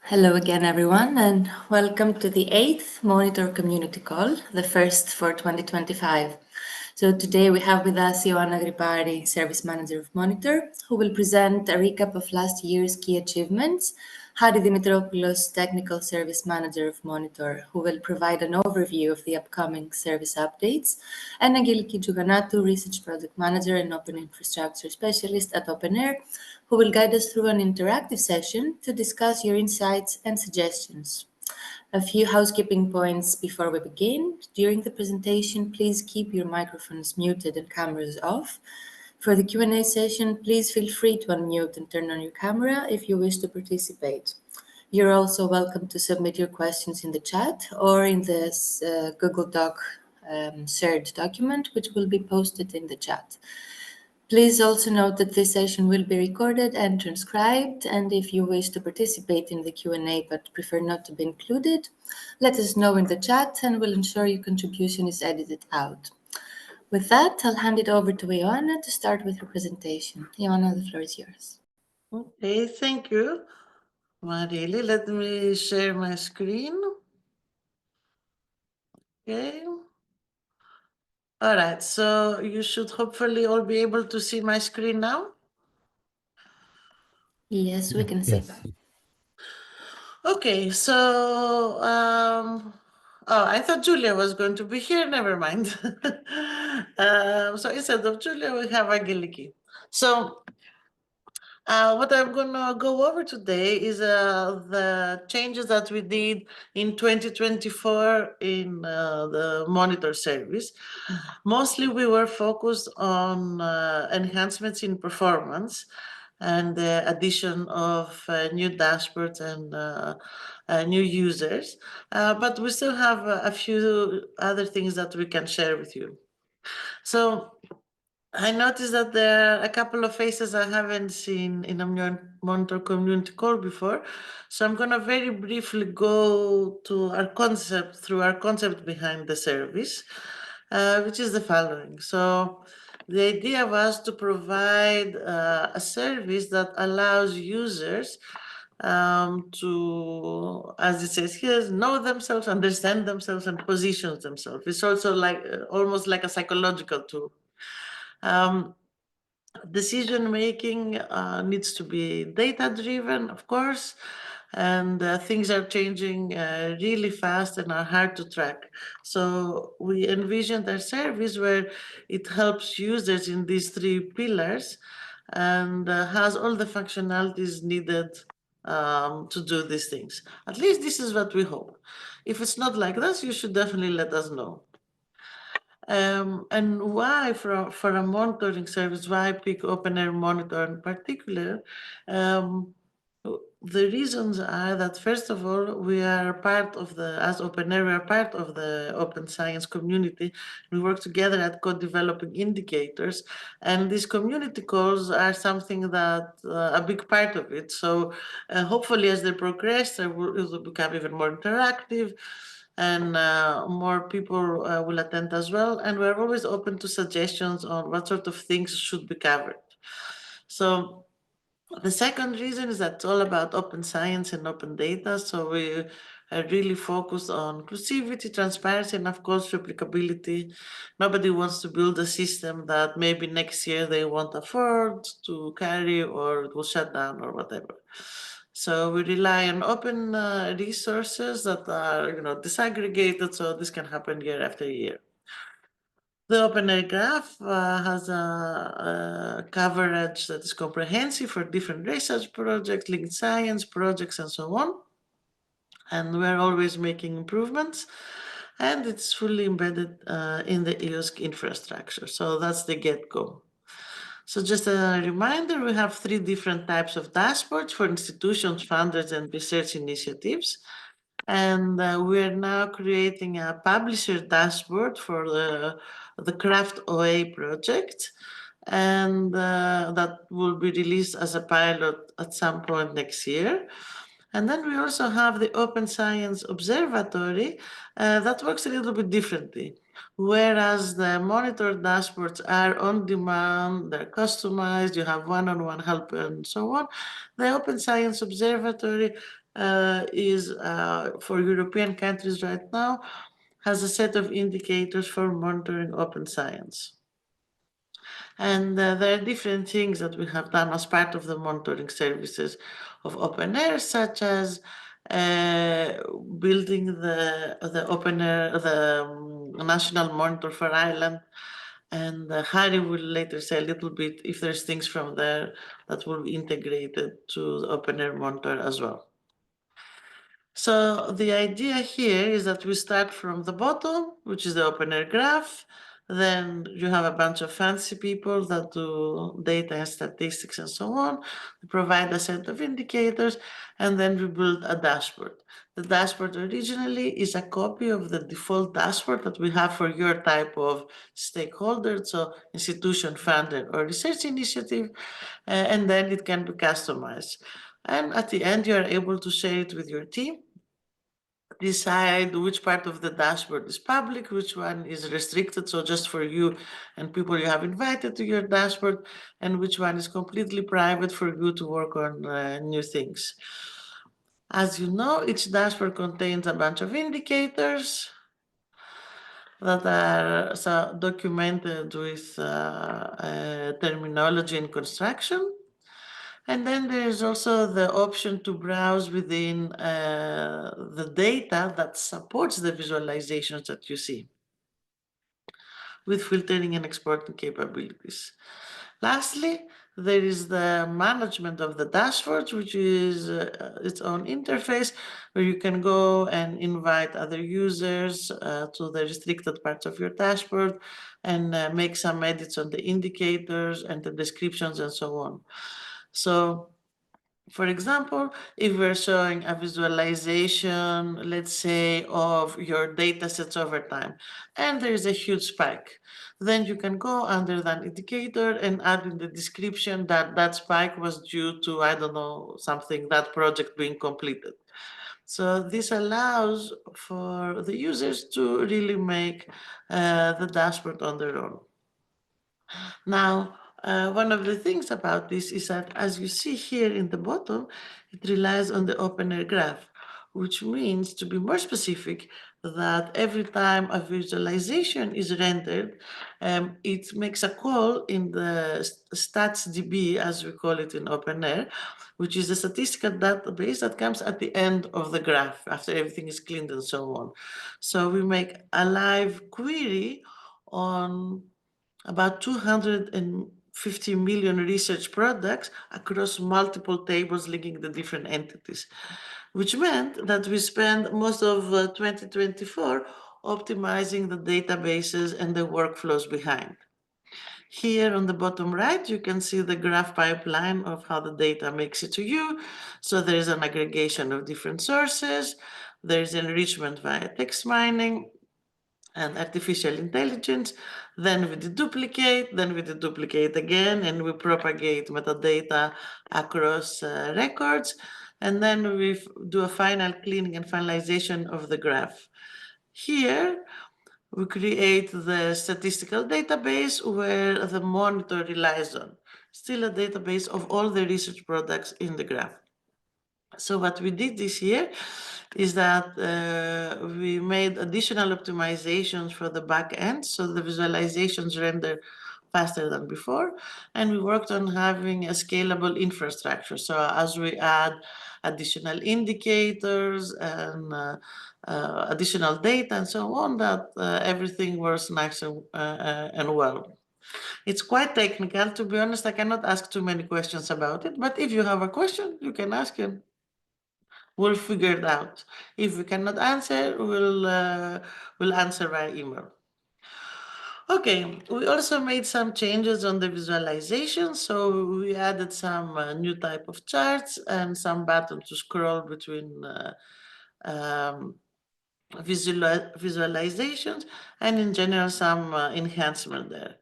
Hello again, everyone, and welcome to the 8th Monitor Community Call, the first for 2025. So today we have with us Ioanna Gripari, Service Manager of Monitor, who will present a recap of last year's key achievements, Hari Dimitropoulos, Technical Service Manager of Monitor, who will provide an overview of the upcoming service updates, and Angeliki Giuganatou, Research Project Manager and Open Infrastructure Specialist at OpenAir, who will guide us through an interactive session to discuss your insights and suggestions. A few housekeeping points before we begin. During the presentation, please keep your microphones muted and cameras off. For the Q&A session, please feel free to unmute and turn on your camera if you wish to participate. You're also welcome to submit your questions in the chat or in this Google Doc shared document, which will be posted in the chat. Please also note that this session will be recorded and transcribed, and if you wish to participate in the Q&A but prefer not to be included, let us know in the chat and we'll ensure your contribution is edited out. With that, I'll hand it over to Ioanna to start with her presentation. Ioanna, the floor is yours. Okay, thank you, Marili. Let me share my screen. Okay. All right, so you should hopefully all be able to see my screen now. Yes, we can see that. Okay, so I thought Julia was going to be here. Never mind. So instead of Julia, we have Angeliki. So what I'm going to go over today is the changes that we did in 2024 in the monitor service. Mostly we were focused on enhancements in performance and the addition of new dashboards and new users. But we still have a few other things that we can share with you. So I noticed that there are a couple of faces I haven't seen in a Monitor Community Call before. So I'm going to very briefly go to our concept, through our concept behind the service, which is the following. So the idea was to provide a service that allows users to, as it says here, know themselves, understand themselves, and position themselves. It's also like almost like a psychological tool. Decision making needs to be data driven, of course, and things are changing really fast and are hard to track. So we envisioned a service where it helps users in these three pillars and has all the functionalities needed to do these things. At least this is what we hope. If it's not like this, you should definitely let us know. And why for a monitoring service, why pick OpenAir Monitor in particular? The reasons are that, first of all, we are part of as OpenAir, we are part of the open science community. We work together at co-developing indicators, and these community calls are something that a big part of it. So hopefully as they progress, it will become even more interactive, and more people will attend as well. And we're always open to suggestions on what sort of things should be covered. So the second reason is that it's all about open science and open data. So we are really focused on inclusivity, transparency, and of course, replicability. Nobody wants to build a system that maybe next year they won't afford to carry, or it will shut down or whatever. So we rely on open resources that are, disaggregated, so this can happen year after year. The OpenAir Graph has a coverage that is comprehensive for different research projects, linked science projects, and so on. And we're always making improvements, and it's fully embedded in the EOSC infrastructure. So that's the get-go. So just a reminder, we have three different types of dashboards for institutions, funders, and research initiatives. And we're now creating a publisher dashboard for the Craft OA project. And that will be released as a pilot at some point next year. And then we also have the Open Science Observatory that works a little bit differently. Whereas the monitor dashboards are on demand, they're customized, you have one-on-one help and so on. The Open Science Observatory is for European countries right now, has a set of indicators for monitoring open science. And there are different things that we have done as part of the monitoring services of OpenAIRE, such as building the OpenAIRE, the National Monitor for Ireland. And Harry will later say a little bit if there's things from there that will be integrated to the OpenAIRE Monitor as well. So the idea here is that we start from the bottom, which is the OpenAIRE graph. Then you have a bunch of fancy people that do data and statistics and so on. We provide a set of indicators, and then we build a dashboard. The dashboard originally is a copy of the default dashboard that we have for your type of stakeholder, so institution, funder, or research initiative, and then it can be customized. And at the end, you are able to share it with your team, decide which part of the dashboard is public, which one is restricted, so just for you and people you have invited to your dashboard, and which one is completely private for you to work on new things. As you know, each dashboard contains a bunch of indicators that are documented with terminology and construction. And then there's also the option to browse within the data that supports the visualizations that you see with filtering and exporting capabilities. Lastly, there is the management of the dashboard, which is its own interface where you can go and invite other users to the restricted parts of your dashboard and make some edits on the indicators and the descriptions and so on. So, for example, if we're showing a visualization, let's say, of your data sets over time, and there is a huge spike, then you can go under that indicator and add in the description that that spike was due to, I don't know, something, that project being completed. So this allows for the users to really make the dashboard on their own. Now, one of the things about this is that, as you see here in the bottom, it relies on the OpenAIRE graph, which means, to be more specific, that every time a visualization is rendered, it makes a call in the StatsDB, as we call it in OpenAIRE, which is a statistical database that comes at the end of the graph after everything is cleaned and so on. So we make a live query on about 250 million research products across multiple tables linking the different entities, which meant that we spent most of 2024 optimizing the databases and the workflows behind. Here on the bottom right, you can see the graph pipeline of how the data makes it to you. So there's an aggregation of different sources, there's enrichment via text mining, and artificial intelligence. Then we deduplicate, then we deduplicate again, and we propagate metadata across records. And then we do a final cleaning and finalization of the graph. Here, we create the statistical database where the monitor relies on. Still a database of all the research products in the graph. So what we did this year is that we made additional optimizations for the back end, so the visualizations render faster than before, and we worked on having a scalable infrastructure. So as we add additional indicators and additional data and so on, that everything works nice and well. It's quite technical, to be honest. I cannot ask too many questions about it, but if you have a question, you can ask him. We'll figure it out. If we cannot answer, we'll answer via email. Okay, we also made some changes on the visualization. So we added some new type of charts and some button to scroll between visualizations, and in general some enhancement there.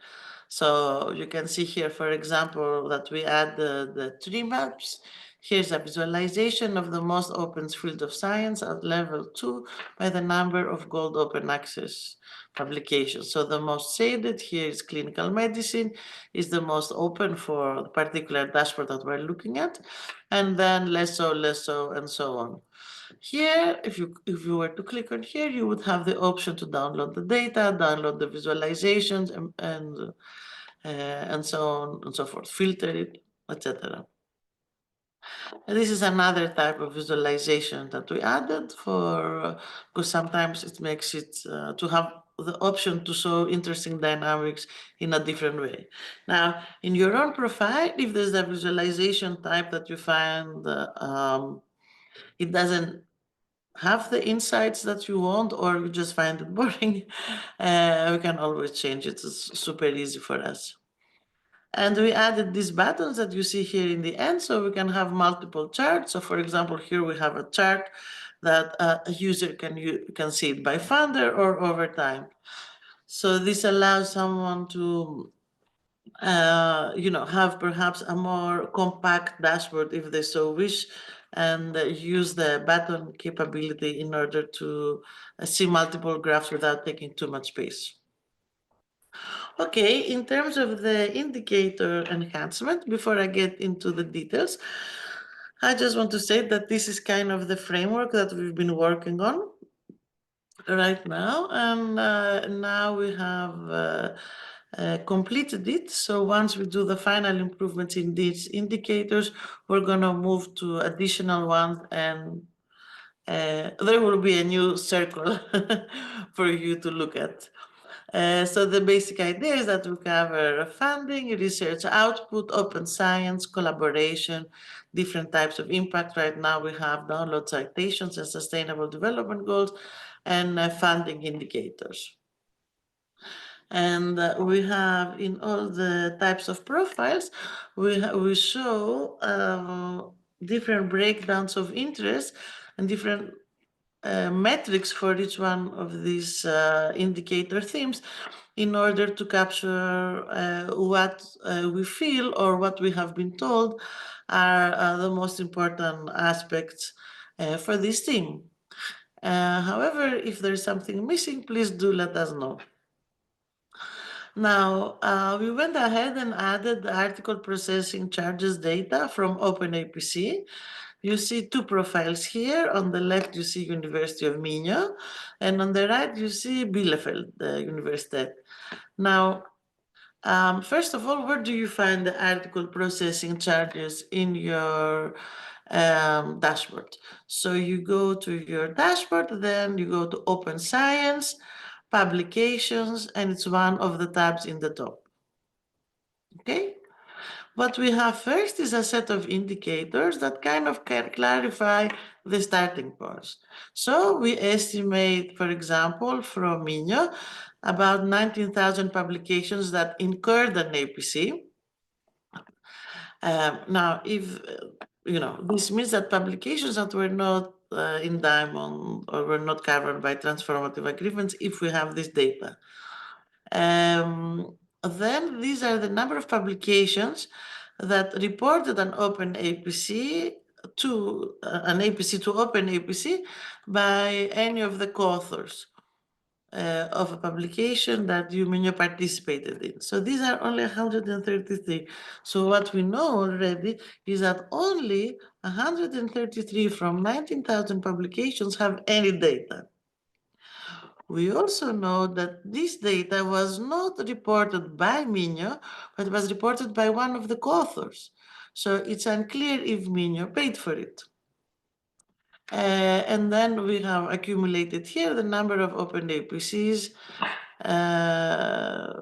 So you can see here, for example, that we add the tree maps. Here's a visualization of the most open field of science at level 2 by the number of gold open access publications. So the most shaded here is clinical medicine, is the most open for the particular dashboard that we're looking at, and then less so, and so on. Here, if you were to click on here, you would have the option to download the data, download the visualizations, and so on and so forth, filter it, etc. This is another type of visualization that we added for, because sometimes it makes it to have the option to show interesting dynamics in a different way. Now, in your own profile, if there's a visualization type that you find it doesn't have the insights that you want, or you just find it boring, we can always change it. It's super easy for us. And we added these buttons that you see here in the end, so we can have multiple charts. So for example, here we have a chart that a user can see it by funder or over time. So this allows someone to have perhaps a more compact dashboard if they so wish, and use the button capability in order to see multiple graphs without taking too much space. Okay, in terms of the indicator enhancement, before I get into the details, I just want to say that this is kind of the framework that we've been working on right now, and now we have completed it. So once we do the final improvements in these indicators, we're going to move to additional ones, and there will be a new circle for you to look at. So the basic idea is that we cover funding, research output, open science, collaboration, different types of impact. Right now we have download citations and sustainable development goals, and funding indicators. And we have in all the types of profiles, we show different breakdowns of interest and different metrics for each one of these indicator themes, in order to capture what we feel or what we have been told are the most important aspects for this theme. However, if there's something missing, please do let us know. Now, we went ahead and added the article processing charges data from OpenAPC. You see two profiles here. On the left, you see University of Minho, and on the right, you see Bielefeld University. Now, first of all, where do you find the article processing charges in your dashboard? So you go to your dashboard, then you go to Open Science, Publications, and it's one of the tabs in the top. Okay? What we have first is a set of indicators that kind of can clarify the starting points. So we estimate, for example, from Minho, about 19,000 publications that incurred an APC. Now, if this means that publications that were not in Diamond or were not covered by transformative agreements, if we have this data. Then these are the number of publications that reported an open APC to an APC to open APC by any of the co-authors of a publication that Minho participated in. So these are only 133. So what we know already is that only 133 from 19,000 publications have any data. We also know that this data was not reported by Minho, but was reported by one of the co-authors. So it's unclear if Minho paid for it. And then we have accumulated here the number of open APCs that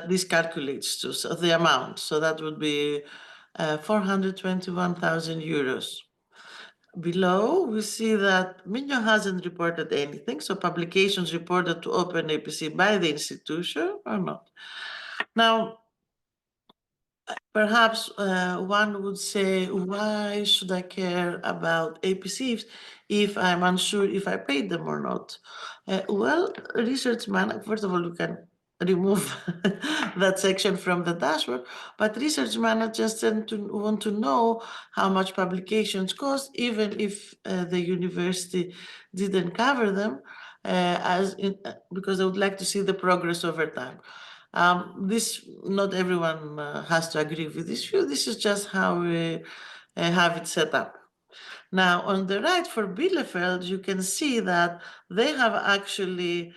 this calculates to, so the amount. So that would be 421,000 euros. Below, we see that Minho hasn't reported anything, so publications reported to open APC by the institution or not. Now, perhaps one would say, why should I care about APCs if I'm unsure if I paid them or not? Well, research man, first of all, you can remove that section from the dashboard, but research managers tend to want to know how much publications cost, even if the university didn't cover them, because they would like to see the progress over time. Not everyone has to agree with this view. This is just how we have it set up. Now, on the right for Bielefeld, you can see that they have actually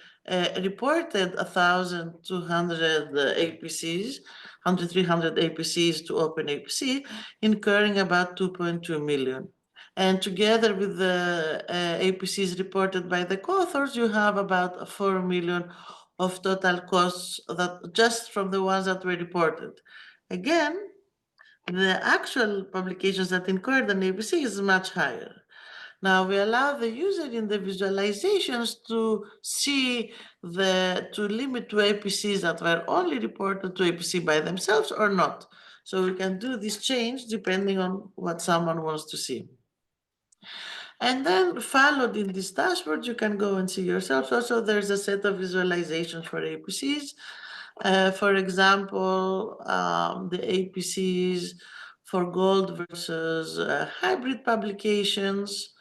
reported 1,200 APCs, 100, 300 APCs to OpenAPC, incurring about 2.2 million. And together with the APCs reported by the co-authors, you have about 4 million of total costs that just from the ones that were reported. Again, the actual publications that incurred an APC is much higher. Now we allow the user in the visualizations to see to limit to APCs that were only reported to APC by themselves or not. So we can do this change depending on what someone wants to see. And then followed in this dashboard, you can go and see yourself. Also, there's a set of visualizations for APCs. For example, the APCs for gold versus hybrid publications,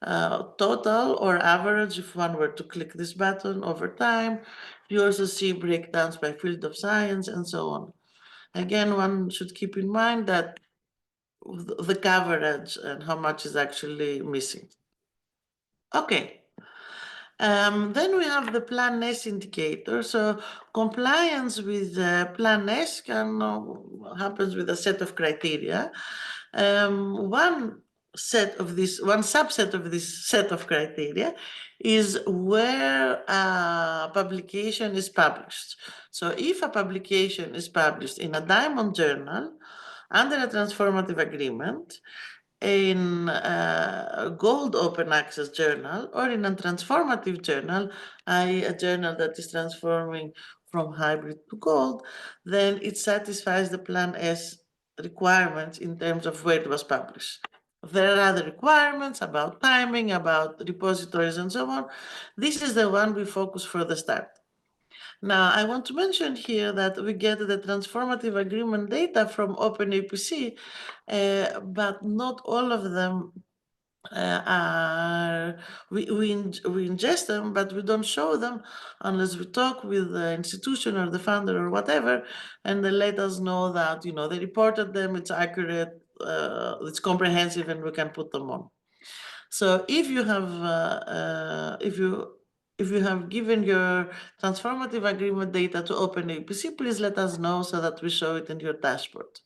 total or average, if one were to click this button over time. You also see breakdowns by field of science and so on. Again, one should keep in mind that the coverage and how much is actually missing. Okay. Then we have the Plan S indicator. So compliance with Plan S happens with a set of criteria. One subset of this set of criteria is where a publication is published. So if a publication is published in a Diamond Journal under a transformative agreement, in a gold open access journal, or in a transformative journal, i.e. a journal that is transforming from hybrid to gold, then it satisfies the Plan S requirements in terms of where it was published. There are other requirements about timing, about repositories and so on. This is the one we focus for the start. Now, I want to mention here that we get the transformative agreement data from OpenAPC, but not all of them we ingest them, but we don't show them unless we talk with the institution or the founder or whatever, and they let us know that they reported them, it's accurate, it's comprehensive, and we can put them on. So if you have given your transformative agreement data to OpenAPC, please let us know so that we show it in your dashboard.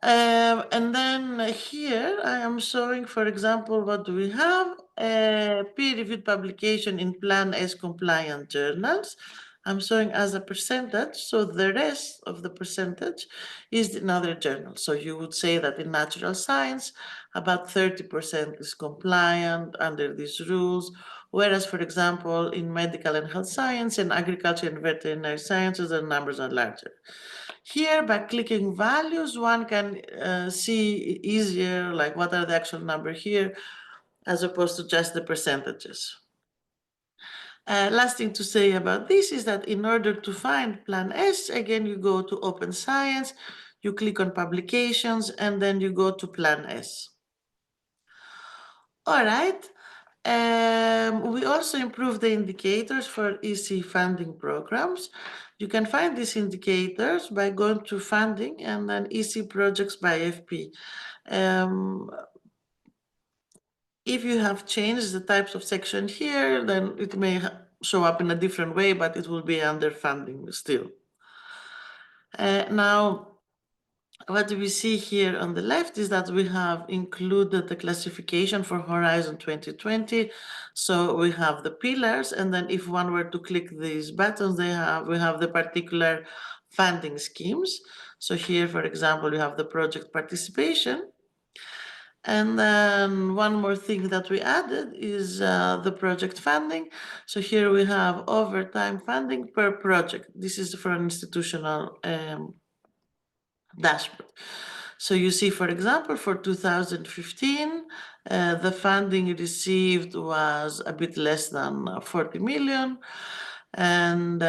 And then here I am showing, for example, what do we have? A peer-reviewed publication in Plan S compliant journals. I'm showing as a percentage, so the rest of the percentage is in other journals. So you would say that in natural science, about 30% is compliant under these rules, whereas, for example, in medical and health science and agriculture and veterinary sciences, the numbers are larger. Here, by clicking values, one can see easier, like what are the actual number here, as opposed to just the percentages. Last thing to say about this is that in order to find Plan S, again, you go to Open Science, you click on Publications, and then you go to Plan S. All right. We also improved the indicators for EC funding programs. You can find these indicators by going to Funding and then EC Projects by FP. If you have changed the types of section here, then it may show up in a different way, but it will be under funding still. Now, what we see here on the left is that we have included the classification for Horizon 2020. So we have the pillars, and then if one were to click these buttons, we have the particular funding schemes. So here, for example, you have the project participation. And then one more thing that we added is the project funding. So here we have overtime funding per project. This is for an institutional dashboard. So you see, for example, for 2015, the funding received was a bit less than 40 million. And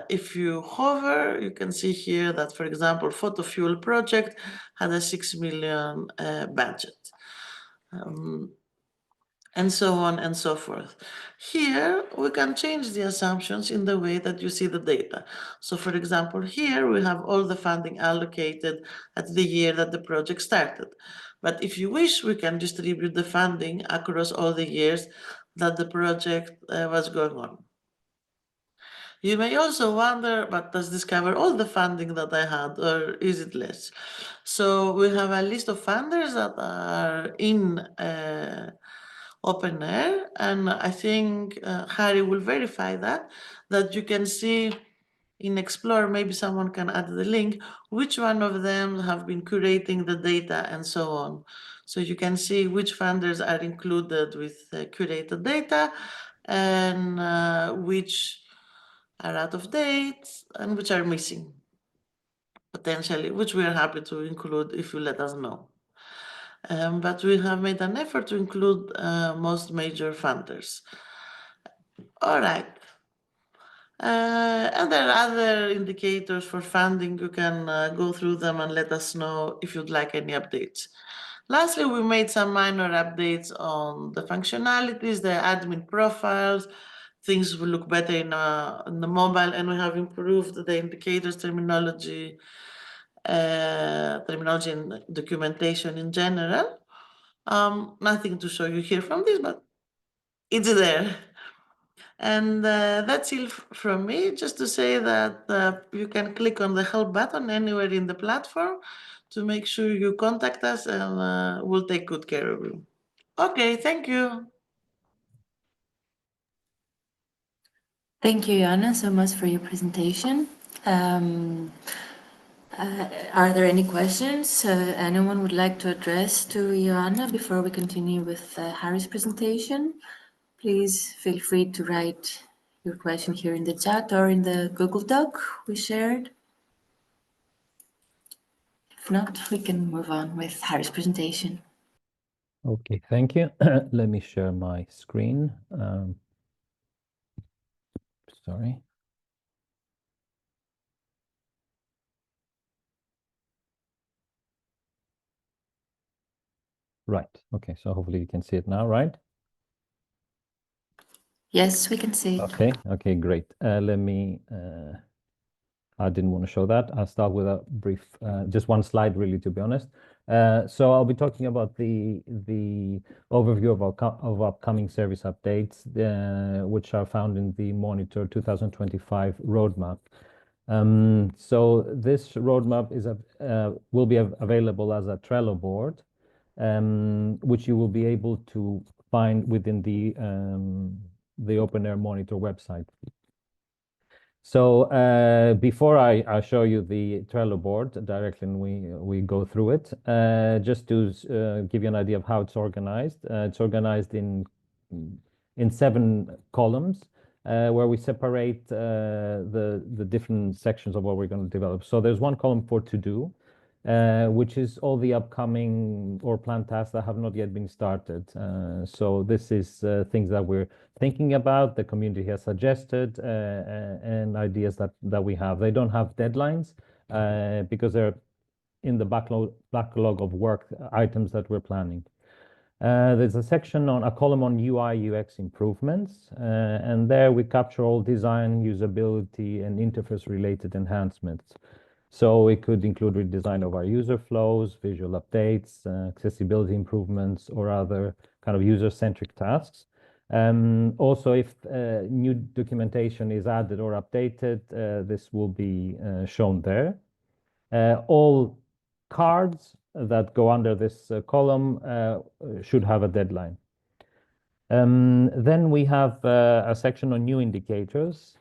if you hover, you can see here that, for example, Photofuel project had a 6 million budget. And so on and so forth. Here, we can change the assumptions in the way that you see the data. So for example, here we have all the funding allocated at the year that the project started. But if you wish, we can distribute the funding across all the years that the project was going on. You may also wonder, but does this cover all the funding that I had, or is it less? So we have a list of funders that are in OpenAIRE, and I think Harry will verify that you can see in Explore, maybe someone can add the link, which one of them have been curating the data and so on. So you can see which funders are included with curated data and which are out of date and which are missing potentially, which we are happy to include if you let us know. But we have made an effort to include most major funders. All right. And there are other indicators for funding. You can go through them and let us know if you'd like any updates. Lastly, we made some minor updates on the functionalities, the admin profiles. Things will look better in the mobile, and we have improved the indicators terminology and documentation in general. Nothing to show you here from this, but it's there. And that's it from me, just to say that you can click on the help button anywhere in the platform to make sure you contact us, and we'll take good care of you. Okay, thank you. Thank you, Joanna, so much for your presentation. Are there any questions anyone would like to address to Joanna before we continue with Harry's presentation? Please feel free to write your question here in the chat or in the Google Doc we shared. If not, we can move on with Harry's presentation. Okay, thank you. Let me share my screen. Sorry. Right. Okay, so hopefully you can see it now, right? Yes, we can see it. Okay, great. Let me, I didn't want to show that. I'll start with a brief, just one slide really, to be honest. So I'll be talking about the overview of upcoming service updates, which are found in the Monitor 2025 roadmap. So this roadmap is will be available as a Trello board, which you will be able to find within the OpenAIRE Monitor website. So before I show you the Trello board directly and we go through it, just to give you an idea of how it's organized. It's organized in 7 columns where we separate the different sections of what we're going to develop. So there's one column for to do, which is all the upcoming or planned tasks that have not yet been started. So this is things that we're thinking about, the community has suggested, and ideas that we have. They don't have deadlines because they're in the backlog of work items that we're planning. There's a section on a column on UI UX improvements, and there we capture all design, usability, and interface related enhancements. So it could include redesign of our user flows, visual updates, accessibility improvements, or other kind of user-centric tasks. Also, if new documentation is added or updated, this will be shown there. All cards that go under this column should have a deadline. Then we have a section on new indicators,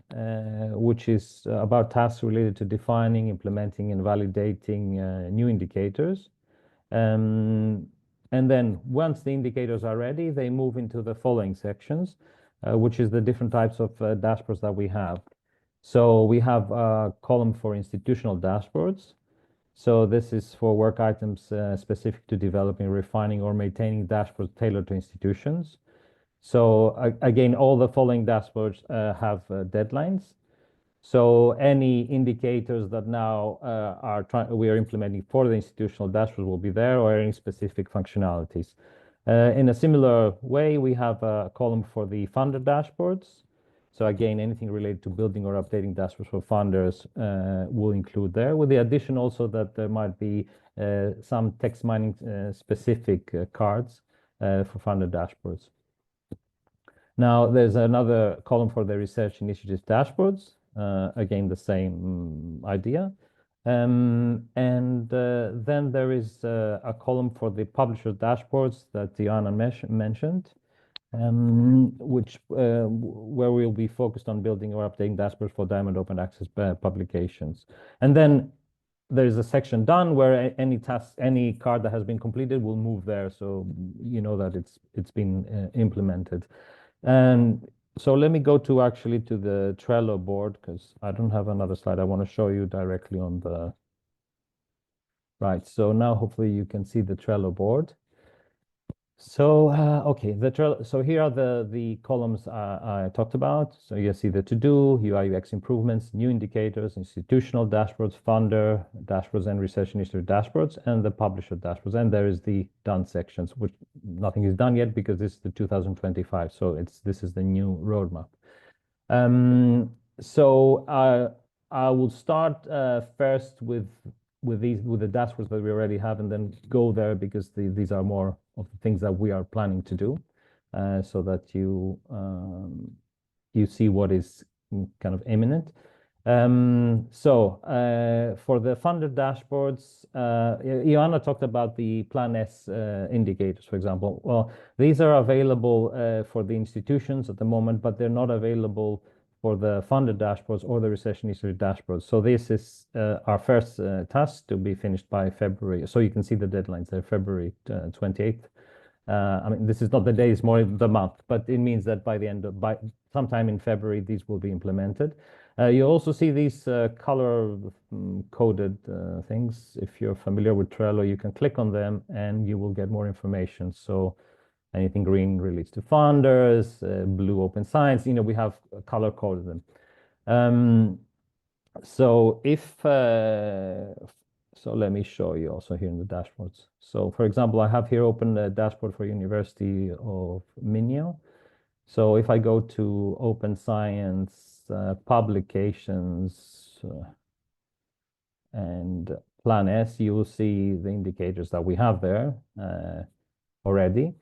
which is about tasks related to defining, implementing, and validating new indicators. And then once the indicators are ready, they move into the following sections, which is the different types of dashboards that we have. So we have a column for institutional dashboards. So this is for work items specific to developing, refining, or maintaining dashboards tailored to institutions. So again, all the following dashboards have deadlines. So any indicators that now we are implementing for the institutional dashboard will be there, or any specific functionalities. In a similar way, we have a column for the funder dashboards. So again, anything related to building or updating dashboards for funders will include there, with the addition also that there might be some text mining specific cards for funder dashboards. Now, there's another column for the research initiatives dashboards. Again, the same idea. Then there is a column for the publisher dashboards that Diana mentioned, where we'll be focused on building or updating dashboards for Diamond Open Access publications. And then there's a section done where any card that has been completed will move there, so you know that it's been implemented. And so let me go to the Trello board, because I don't have another slide. I want to show you directly on the right. So now hopefully you can see the Trello board. So okay, the Trello. So here are the columns I talked about. So you see the to-do, UI UX improvements, new indicators, institutional dashboards, funder dashboards, and research initiative dashboards, and the publisher dashboards. And there is the done sections, which nothing is done yet because this is the 2025. So this is the new roadmap. So I will start first with the dashboards that we already have, and then go there because these are more of the things that we are planning to do, so that you see what is kind of imminent. So for the funder dashboards, Joanna talked about the Plan S indicators, for example. Well, these are available for the institutions at the moment, but they're not available for the funder dashboards or the research initiative dashboards. So this is our first task to be finished by February. So you can see the deadlines there, February 28th. I mean, this is not the day, it's more the month, but it means that by sometime in February, these will be implemented. You also see these color coded things. If you're familiar with Trello, you can click on them and you will get more information. So anything green relates to funders, blue open science, we have color coded them. So so let me show you also here in the dashboards. So for example, I have here open the dashboard for University of Minho. So if I go to Open Science, publications, and Plan S, you will see the indicators that we have there already.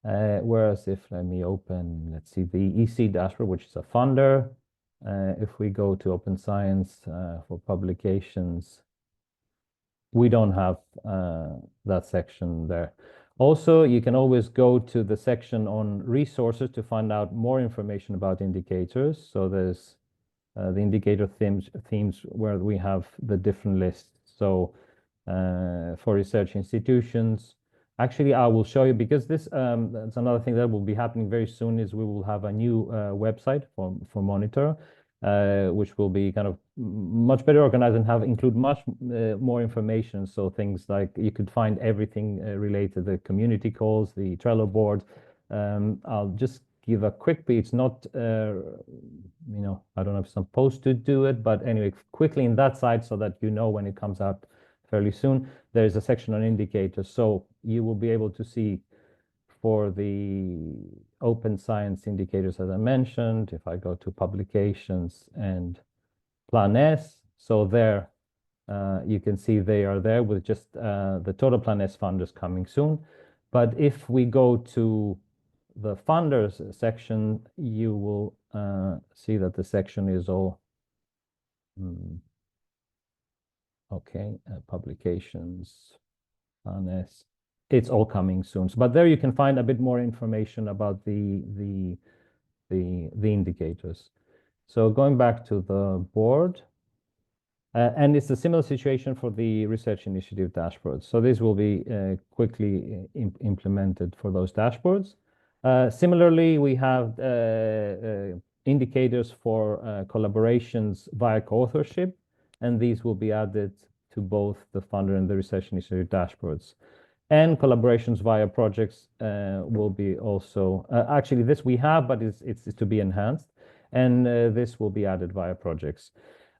Whereas let me open, let's see, the EC dashboard, which is a funder. If we go to Open Science for publications, we don't have that section there. Also, you can always go to the section on resources to find out more information about indicators. So there's the indicator themes where we have the different lists. So for research institutions, actually, I will show you, because that's another thing that will be happening very soon, is we will have a new website for Monitor, which will be kind of much better organized and include much more information. So things like you could find everything related to the community calls, the Trello board. I'll just give a quick bit. It's not, I don't know if I'm supposed to do it, but anyway, quickly in that site so that you know when it comes out fairly soon. There is a section on indicators. So you will be able to see for the open science indicators, as I mentioned, if I go to publications and Plan S, so there you can see they are there with just the total Plan S funders coming soon. But if we go to the funders section, you will see that the section is all okay. Publications, Plan S. It's all coming soon. But there you can find a bit more information about the indicators. So going back to the board, and it's a similar situation for the research initiative dashboards. So this will be quickly implemented for those dashboards. Similarly, we have indicators for collaborations via co-authorship, and these will be added to both the funder and the research initiative dashboards. And collaborations via projects will be also, actually this we have, but it's to be enhanced. And this will be added via projects.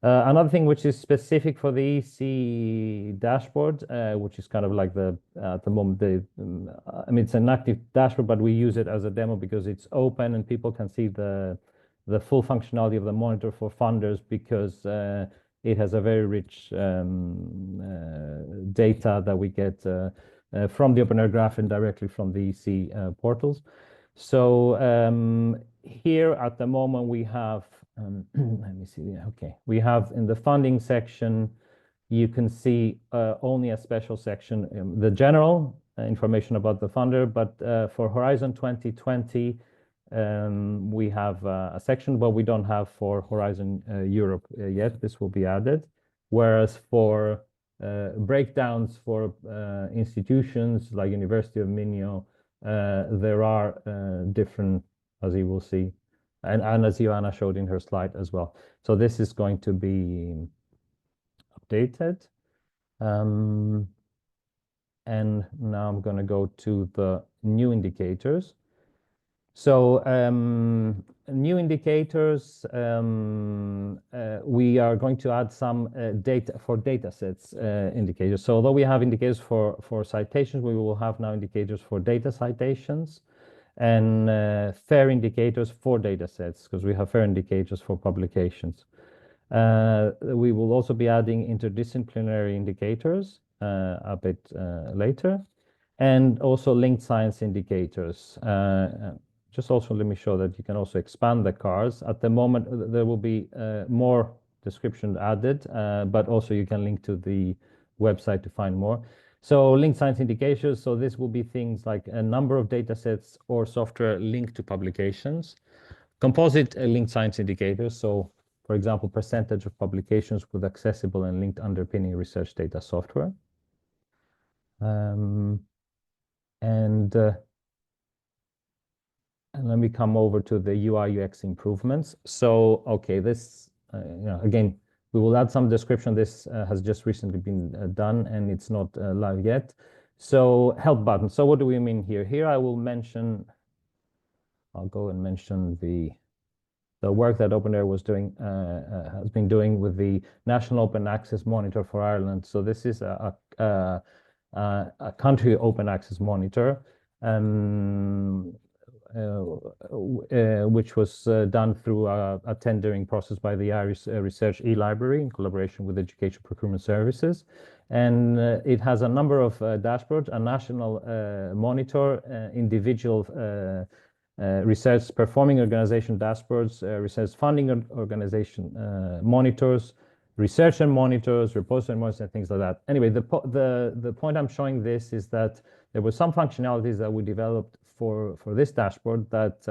Another thing which is specific for the EC dashboard, which is kind of like at the moment, I mean, it's an active dashboard, but we use it as a demo because it's open and people can see the full functionality of the monitor for funders, because it has a very rich data that we get from the OpenAIRE Graph and directly from the EC portals. So here at the moment we have, let me see, okay, we have in the funding section, you can see only a special section, the general information about the funder, but for Horizon 2020, we have a section, but we don't have for Horizon Europe yet. This will be added. Whereas for breakdowns for institutions like University of Minho, there are different, as you will see, and as Joanna showed in her slide as well. So this is going to be updated. And now I'm going to go to the new indicators. So new indicators, we are going to add some data for data sets indicators. So although we have indicators for citations, we will have now indicators for data citations and FAIR indicators for data sets, because we have FAIR indicators for publications. We will also be adding interdisciplinary indicators a bit later, and also linked science indicators. Just also let me show that you can also expand the cards. At the moment, there will be more description added, but also you can link to the website to find more. So linked science indicators, so this will be things like a number of data sets or software linked to publications. Composite linked science indicators, so for example, percentage of publications with accessible and linked underpinning research data software. And let me come over to the UI UX improvements. So, okay, this, again, we will add some description. This has just recently been done and it's not live yet. So help button. So what do we mean here? Here I will mention, I'll go and mention the work that OpenAIRE was doing, has been doing with the National Open Access Monitor for Ireland. So this is a country open access monitor. Which was done through a tendering process by the Irish Research e-Library in collaboration with Education Procurement Services. And it has a number of dashboards, a national monitor, individual research performing organization dashboards, research funding organization monitors, researcher monitors, repository monitors, and things like that. Anyway, the point I'm showing this is that there were some functionalities that we developed for this dashboard that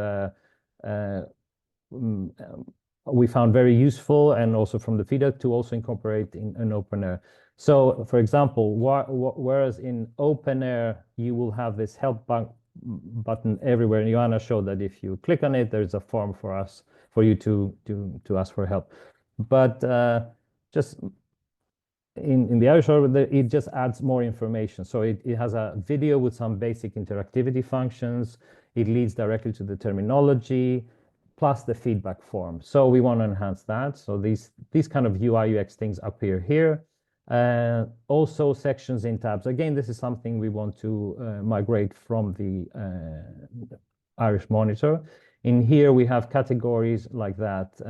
we found very useful, and also from the feedback to also incorporate in an OpenAIRE. So, for example, whereas in OpenAIRE you will have this help button everywhere, and Joanna showed that if you click on it, there's a form for you to ask for help. But just in the Irish order, it just adds more information. So it has a video with some basic interactivity functions. It leads directly to the terminology, plus the feedback form. So we want to enhance that. So these kind of UI UX things appear here. Also sections in tabs. Again, this is something we want to migrate from the Irish Monitor. In here, we have categories like that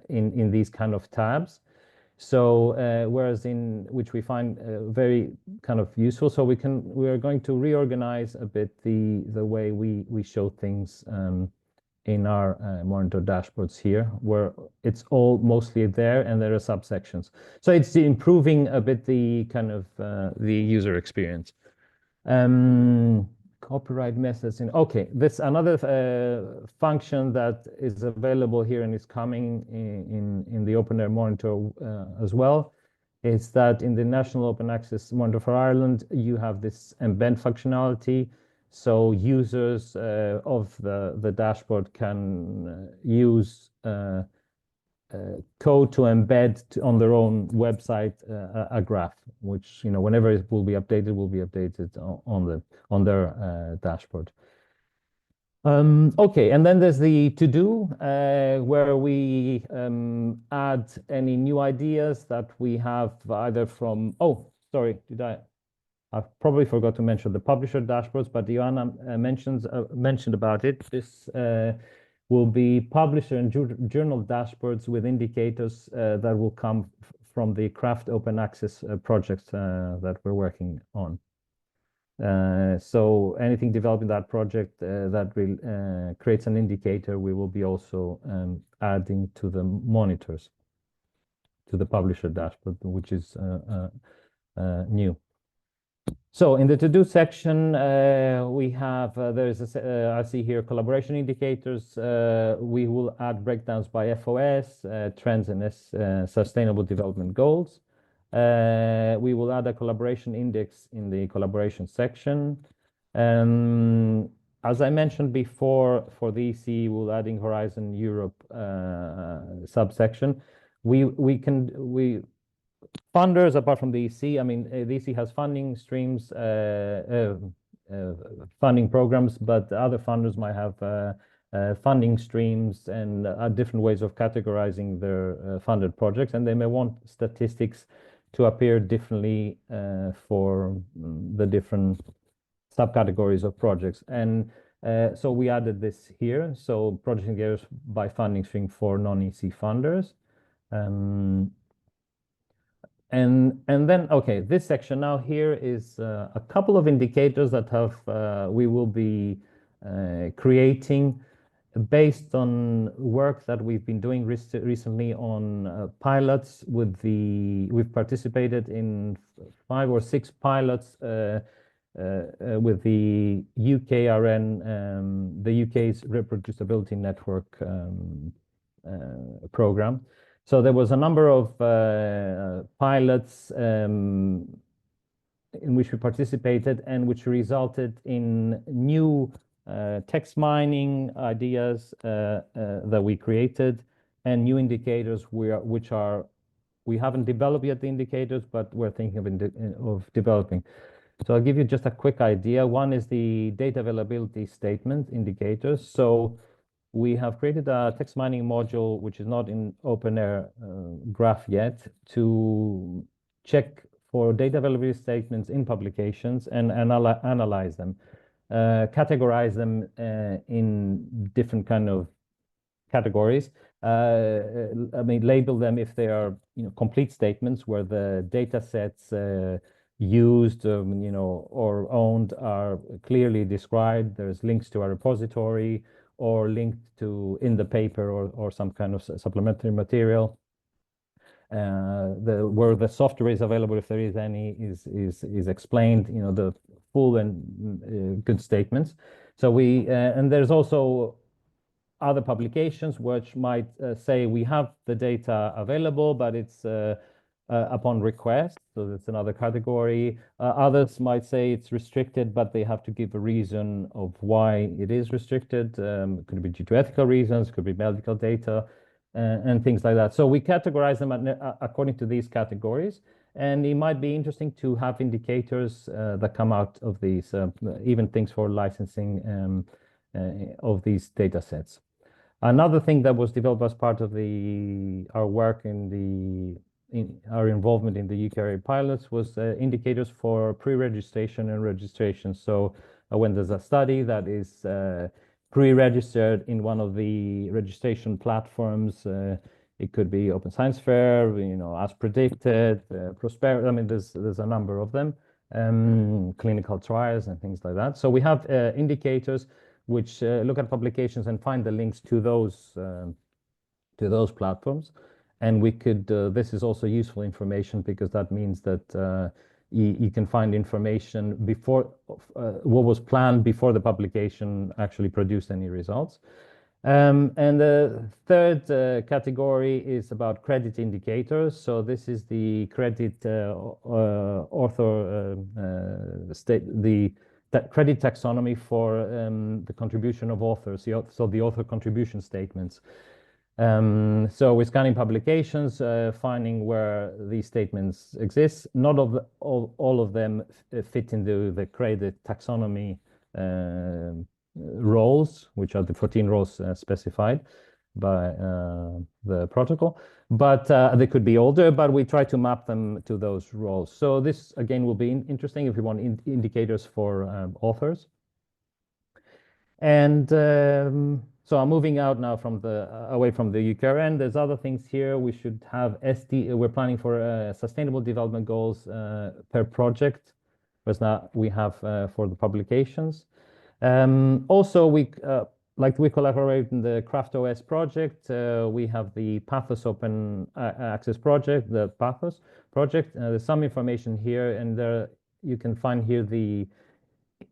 in these kind of tabs. So whereas which we find very kind of useful, so we are going to reorganize a bit the way we show things in our monitor dashboards here, where it's all mostly there and there are subsections. So it's improving a bit the kind of the user experience. Copyright methods okay, this another function that is available here and is coming in the OpenAIRE Monitor as well, is that in the National Open Access Monitor for Ireland, you have this embed functionality. So users of the dashboard can use code to embed on their own website a graph, which whenever it will be updated on their dashboard. Okay, and then there's the to-do, where we add any new ideas that we have either from, oh, sorry, I probably forgot to mention the publisher dashboards, but Joanna mentioned about it. This will be publisher and journal dashboards with indicators that will come from the Craft Open Access project that we're working on. So anything developed in that project that will creates an indicator, we will be also adding to the monitors, to the publisher dashboard, which is new. So in the to-do section, we have, I see here collaboration indicators. We will add breakdowns by FOS, trends and sustainable development goals. We will add a collaboration index in the collaboration section. As I mentioned before, for the EC, we'll adding Horizon Europe subsection. Funders, apart from the EC, I mean, the EC has funding streams, funding programs, but other funders might have funding streams and different ways of categorizing their funded projects, and they may want statistics to appear differently for the different subcategories of projects. And so we added this here. So project indicators by funding stream for non-EC funders. And then, okay, this section now here is a couple of indicators that we will be creating based on work that we've been doing recently on pilots we've participated in 5 or 6 pilots with the UKRN, the UK's Reproducibility Network program. So there was a number of pilots in which we participated and which resulted in new text mining ideas that we created and new indicators we haven't developed yet the indicators, but we're thinking of developing. So I'll give you just a quick idea. One is the data availability statement indicators. So we have created a text mining module, which is not in OpenAIRE graph yet, to check for data availability statements in publications and analyze them, categorize them in different kind of categories. I mean, label them if they are, complete statements where the data sets used, or owned are clearly described. There's links to a repository, or linked to in the paper or some kind of supplementary material. Where the software is available, if there is any, is explained, the full and good statements. So and there's also other publications which might say we have the data available, but it's upon request. So that's another category. Others might say it's restricted, but they have to give a reason of why it is restricted. It could be due to ethical reasons, could be medical data, and things like that. So we categorize them according to these categories. And it might be interesting to have indicators that come out of these, even things for licensing of these data sets. Another thing that was developed as part of our work in our involvement in the UKRN pilots was indicators for pre-registration and registration. So when there's a study that is pre-registered in one of the registration platforms, it could be Open Science Fair, as predicted, Prosperity. I mean, there's a number of them, clinical trials and things like that. So we have indicators which look at publications and find the links to those platforms. And we could, this is also useful information because that means that you can find information before what was planned before the publication actually produced any results. And the third category is about credit indicators. So this is the credit credit taxonomy for the contribution of authors. So the author contribution statements. So we're scanning publications, finding where these statements exist. Not all of them fit into the CRADE taxonomy roles, which are the 14 roles specified by the protocol. But they could be older, but we try to map them to those roles. So this, again, will be interesting if you want indicators for authors. And so I'm moving out now from away from the UKRN. There's other things here. We should have we're planning for sustainable development goals per project, whereas now we have for the publications. Also, we collaborate in the CraftOS project. We have the Pathos Open Access project, the Pathos project. There's some information here, and there you can find here the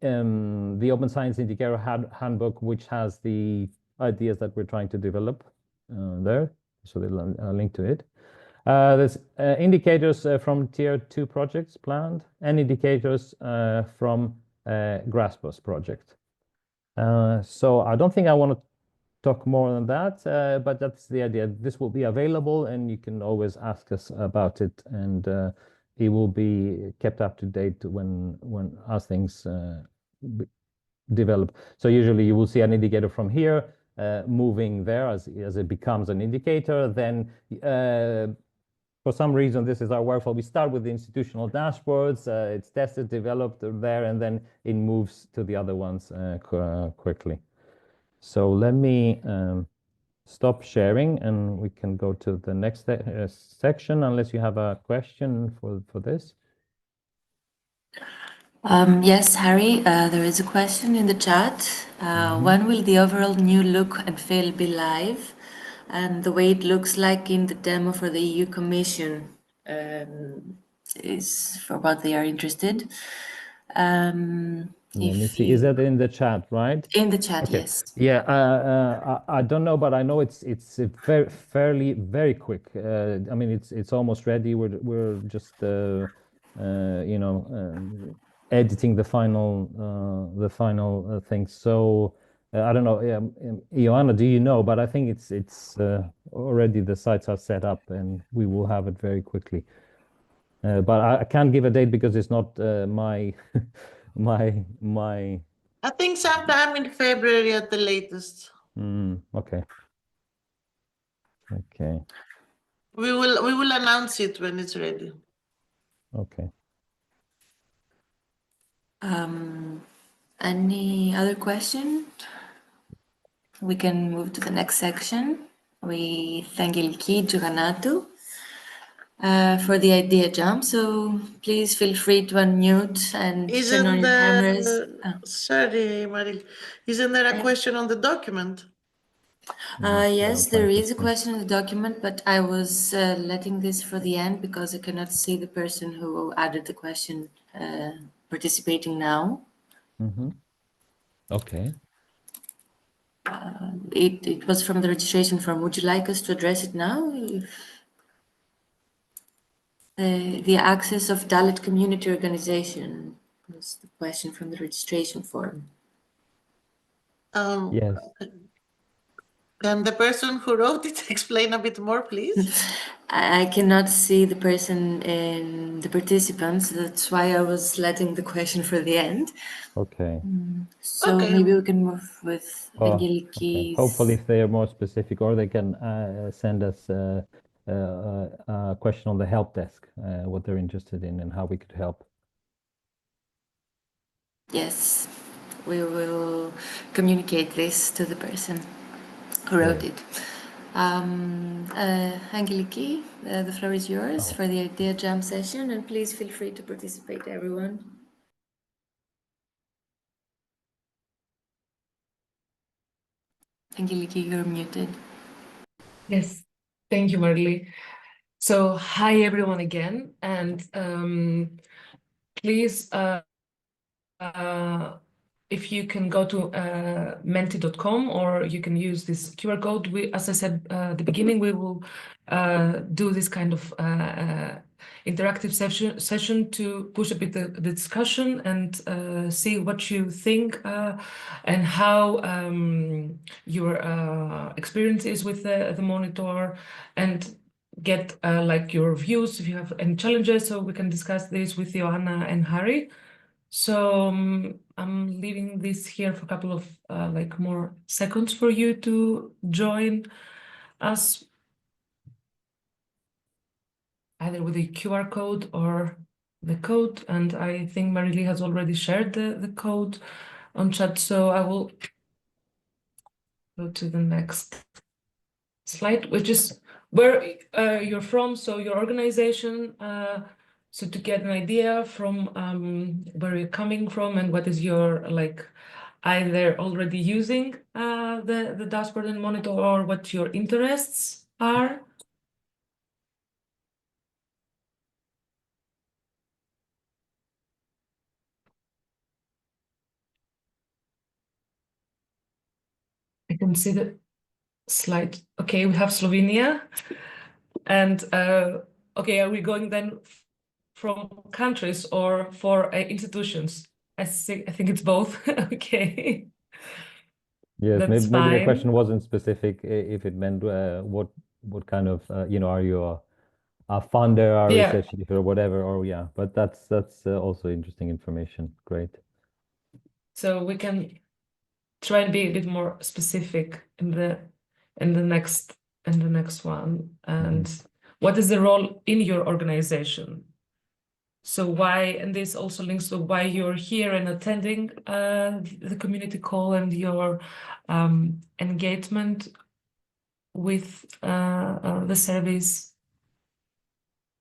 Open Science Indicator Handbook, which has the ideas that we're trying to develop there. So there's a link to it. There's indicators from Tier 2 projects planned, and indicators from Graspos project. So I don't think I want to talk more than that, but that's the idea. This will be available, and you can always ask us about it, and it will be kept up to date as things develop. So usually you will see an indicator from here moving there as it becomes an indicator. Then for some reason, this is our workflow. We start with the institutional dashboards. It's tested, developed there, and then it moves to the other ones quickly. So let me stop sharing, and we can go to the next section, unless you have a question for this. Yes, Harry, there is a question in the chat. When will the overall new look and feel be live? And the way it looks like in the demo for the EU Commission is for what they are interested. Let me see. Is that in the chat, right? In the chat, okay. Yes. Yeah, I don't know, but I know it's very quick. I mean, it's almost ready. We're just editing the final things. So I don't know, Ioana, do you know? But I think it's already the sites are set up, and we will have it very quickly. But I can't give a date because it's not my my. I think sometime in February at the latest. Okay. Okay. We will announce it when it's ready. Okay. Any other question? We can move to the next section with Angeliki Gioganatou for the idea jump. So please feel free to unmute and turn on your cameras. Sorry, Maril. Isn't there a question on the document? Yes, there is a question in the document, but I was letting this for the end because I cannot see the person who added the question participating now. Okay. It was from the registration form. Would you like us to address it now? The access of Dalit community organization was the question from the registration form. Yes. Can the person who wrote it explain a bit more, please? I cannot see the person in the participants. That's why I was letting the question for the end. Okay. So maybe we can move with Angeliki. Hopefully, if they are more specific, or they can send us a question on the help desk, what they're interested in and how we could help. Yes, we will communicate this to the person who wrote it. Angeliki, the floor is yours for the idea jam session, and please feel free to participate, everyone. Angeliki, you're muted. Yes, thank you, Marily. So hi, everyone again, and please, if you can go to menti.com, or you can use this QR code. As I said at the beginning, we will do this kind of interactive session to push a bit the discussion and see what you think and how your experience is with the monitor, and get like your views if you have any challenges, so we can discuss this with Joanna and Harry. So I'm leaving this here for a couple of like more seconds for you to join us, either with the QR code or the code. And I think Marilee has already shared the code on chat, so I will go to the next slide, which is where you're from, so your organization, so to get an idea from where you're coming from and what is your like either already using the dashboard and monitor, or what your interests are. I can see the slide. Okay, we have Slovenia. And okay, are we going then from countries or for institutions? I think it's both. Okay. Yes, That's maybe the fine. question wasn't specific if it meant what kind of are you a funder, a Yeah. research editor, or whatever, or yeah, but that's also interesting information. Great. So we can try and be a bit more specific in the next one. And what is the role in your organization? So why, and this also links to why you're here and attending the community call and your engagement with the service.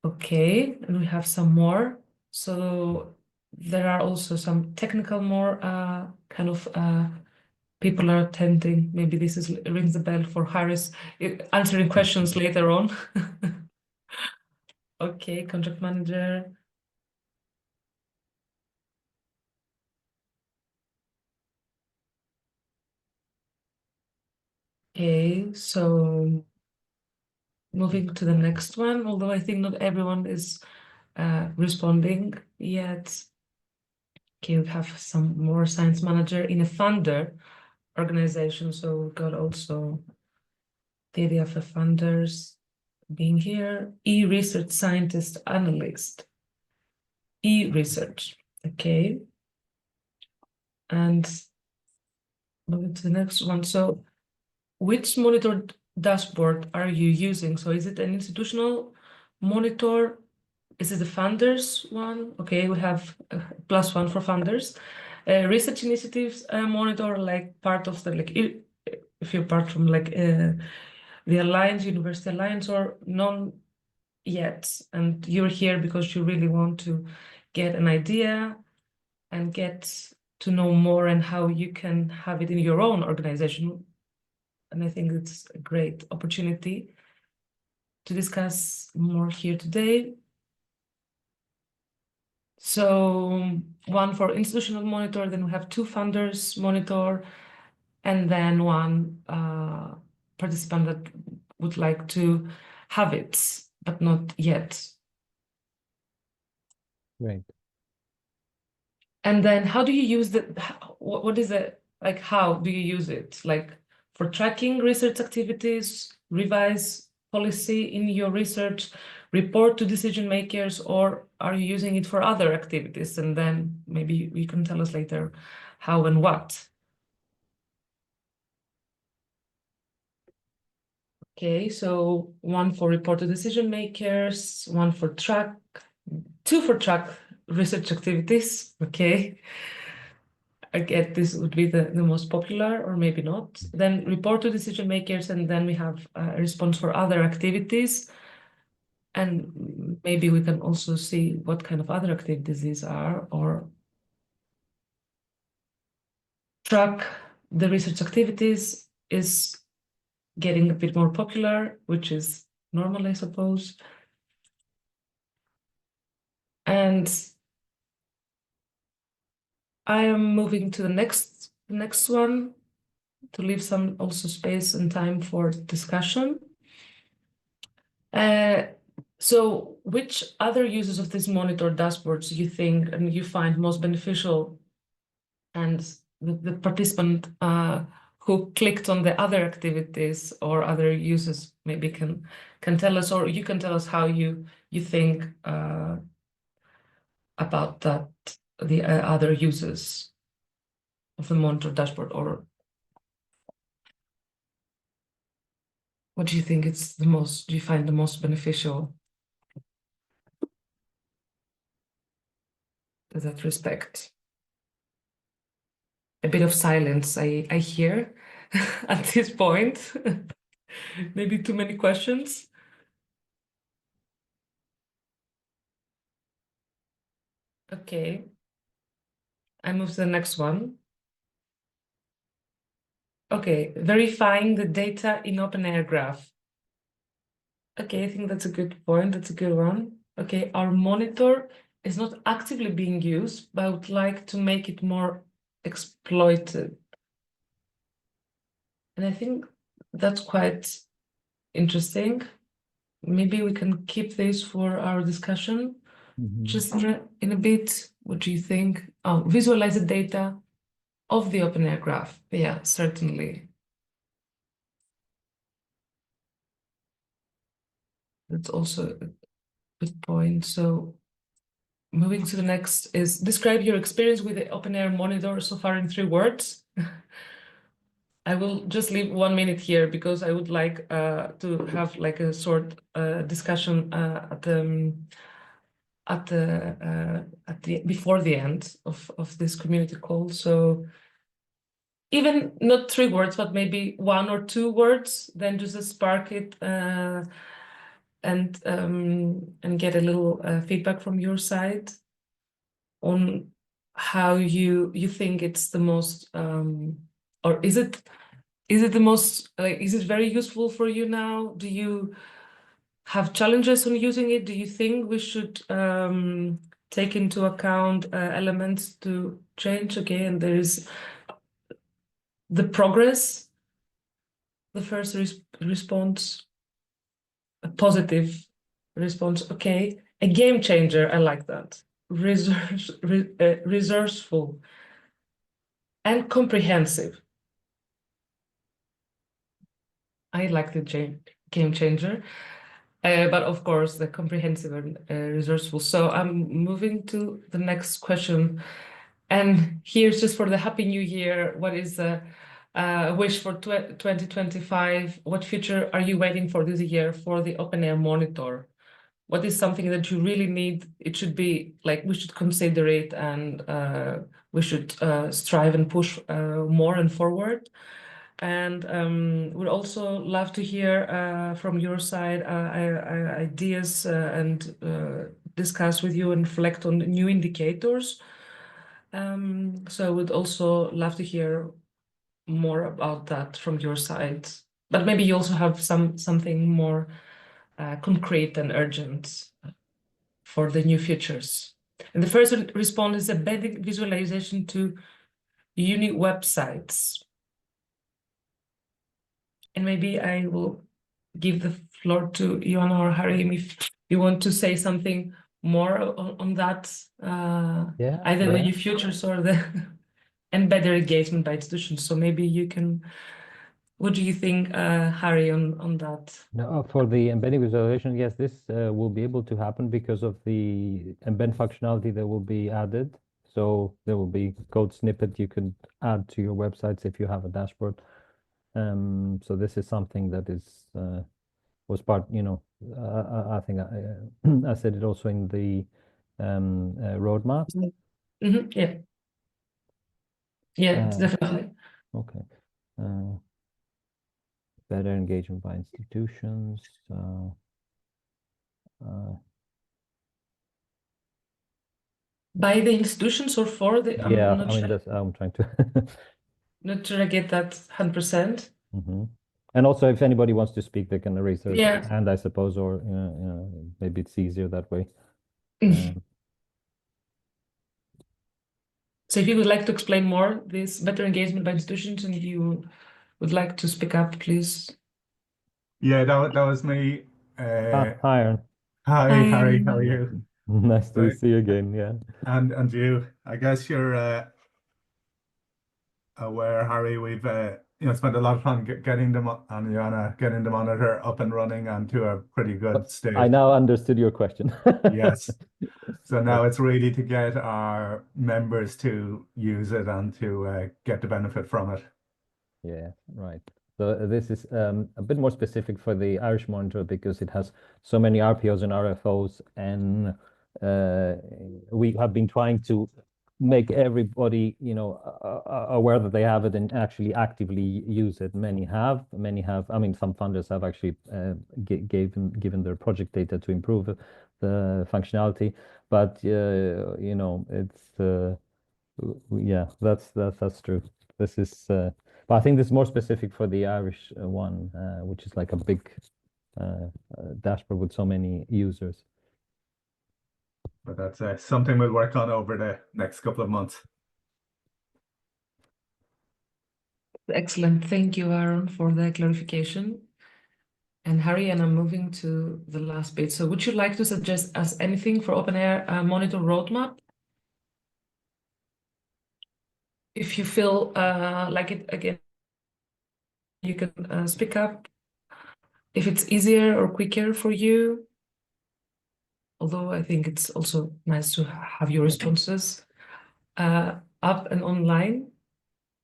Okay, and we have some more. So there are also some technical more kind of people are attending. Maybe this rings a bell for Harris answering questions later on. Okay, contract manager. Okay, so moving to the next one, although I think not everyone is responding yet. Okay, we have some more science manager in a funder organization. So we've got also the idea of the funders being here. E-research scientist analyst. E-research, okay. And moving to the next one. So which monitor dashboard are you using? So is it an institutional monitor? Is it the funders one? Okay, we have +1 for funders. Research initiatives monitor, like part of the, like if you're part from like the Alliance, University Alliance, or none yet. And you're here because you really want to get an idea and get to know more and how you can have it in your own organization. And I think it's a great opportunity to discuss more here today. So one for institutional monitor, then we have 2 funders monitor, and then one participant that would like to have it, but not yet. Great. And then how do you use what is it, like, how do you use it? Like for tracking research activities, revise policy in your research, report to decision makers, or are you using it for other activities? And then maybe you can tell us later how and what. Okay, so 1 for report to decision makers, 1 for track, 2 for track research activities. Okay. I get this would be the most popular, or maybe not. Then report to decision makers, and then we have a response for other activities. And maybe we can also see what kind of other activities these are, or track the research activities is getting a bit more popular, which is normal, I suppose. And I am moving to the next one to leave some also space and time for discussion. So which other uses of this monitor dashboards you think and you find most beneficial, and the participant who clicked on the other activities or other uses maybe can tell us, or you can tell us how you think about that, the other uses of the monitor dashboard, or what do you think it's the most, do you find the most beneficial in that respect? A bit of silence I hear at this point. Maybe too many questions. Okay, I move to the next one. Okay, verifying the data in OpenAIRE Graph. Okay, I think that's a good point. That's a good one. Okay, our monitor is not actively being used, but I would like to make it more exploited. And I think that's quite interesting. Maybe we can keep this for our discussion. Just in a bit, what do you think? Oh, visualize the data of the OpenAIRE Graph. Yeah, certainly. That's also a good point. So moving to the next is describe your experience with the OpenAIRE monitor so far in 3 words. I will just leave 1 minute here because I would like to have like a short discussion at the before the end of this community call. So even not 3 words, but maybe 1 or 2 words, then just spark it and get a little feedback from your side on how you think it's the most, or is it the most, like, is it very useful for you now? Do you have challenges on using it? Do you think we should take into account elements to change? Okay, and there is the progress, the first response, a positive response. Okay, a game changer. I like that. Resourceful and comprehensive. I like the game changer, but of course the comprehensive and resourceful. So I'm moving to the next question, and here's just for the Happy New Year. What is the wish for 2025? What future are you waiting for this year for the OpenAIRE monitor? What is something that you really need? It should be like, we should consider it, and we should strive and push more and forward. And we'd also love to hear from your side ideas and discuss with you and reflect on new indicators. So I would also love to hear more about that from your side. But maybe you also have something more concrete and urgent for the new futures. And the first response is embedding visualization to unique websites. And maybe I will give the floor to Ioana or Harim if you want to say something more on that, either the new futures or the and better engagement by institutions. So maybe you can, what do you think, Harry, on that? No, for the embedding visualization, yes, this will be able to happen because of the embed functionality that will be added. So there will be code snippet you can add to your websites if you have a dashboard. So this is something that is was part, I think I said it also in the roadmap. Yeah. Yeah, definitely. Okay. Better engagement by institutions. By the institutions or for the? Yeah, I'm not sure. that's, I'm trying to. Not sure I get that 100%. And also, if anybody wants to speak, they can raise their Yeah. hand, I suppose, or maybe it's easier that way. So if you would like to explain more this better engagement by institutions, and if you would like to speak up, please. Yeah, that was me. Hi, Aaron. Hi, Hi. Harry, how are you? Nice to Right. see you again. Yeah. And you, I guess you're aware, Harry, we've spent a lot of time getting them and Joanna getting the monitor up and running and to a pretty good state. I now understood your question. Yes. So now it's really to get our members to use it and to get the benefit from it. Yeah, right. So this is a bit more specific for the Irish Monitor because it has so many RPOs and RFOs, and we have been trying to make everybody, aware that they have it and actually actively use it. Many have. I mean, some funders have actually given their project data to improve the functionality, but it's yeah, that's true. This is. But I think this is more specific for the Irish one, which is like a big dashboard with so many users. But that's something we'll work on over the next couple of months. Excellent. Thank you, Aaron, for the clarification. And Harry, and I'm moving to the last bit. So would you like to suggest us anything for OpenAIRE Monitor roadmap? If you feel like it, again, you can speak up. If it's easier or quicker for you. Although I think it's also nice to have your responses up and online,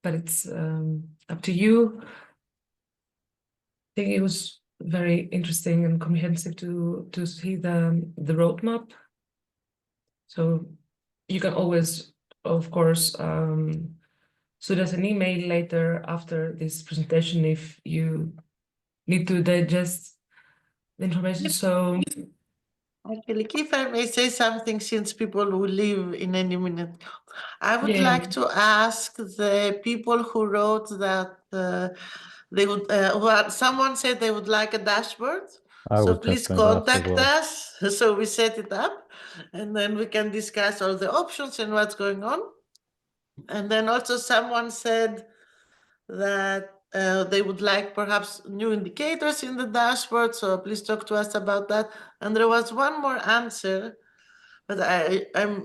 but it's up to you. I think it was very interesting and comprehensive to see the roadmap. So you can always, of course, send us an email later after this presentation if you need to digest the information. So Actually, if I may say something, since people will leave in any minute, I would Yeah. like to ask the people who wrote that they would. Someone said they would like a dashboard. I So was please just going to ask as contact well. us so we set it up, and then we can discuss all the options and what's going on. And then also someone said that they would like perhaps new indicators in the dashboard. So please talk to us about that. And there was one more answer, but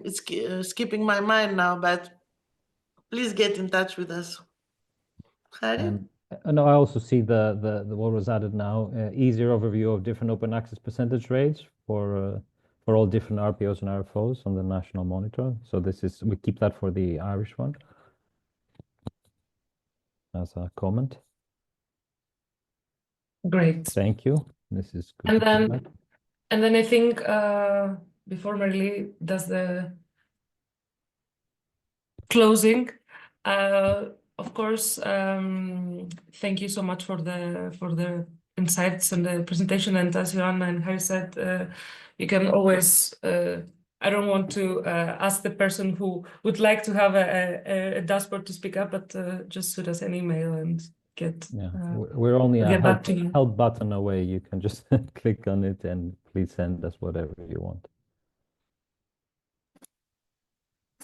it's skipping my mind now. But please get in touch with us. Harry? No, I also see the what was added now, easier overview of different open access percentage rates for all different RPOs and RFOs on the national monitor. So we keep that for the Irish one as a comment. Great. Thank you. This is good feedback. And then I think before Marilee does the closing, of course, thank you so much for the insights and the presentation. And as Joanna and Harry said, you can always. I don't want to ask the person who would like to have a dashboard to speak up, but just send us an email and get. Yeah, we're only a get back to you. help button away. You can just click on it and please send us whatever you want.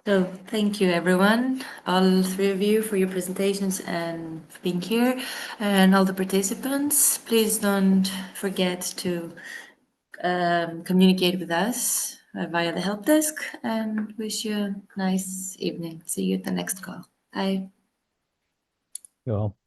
So thank you, everyone, all three of you, for your presentations and for being here, and all the participants. Please don't forget to communicate with us via the help desk, and wish you a nice evening. See you at the next call. Bye. You all.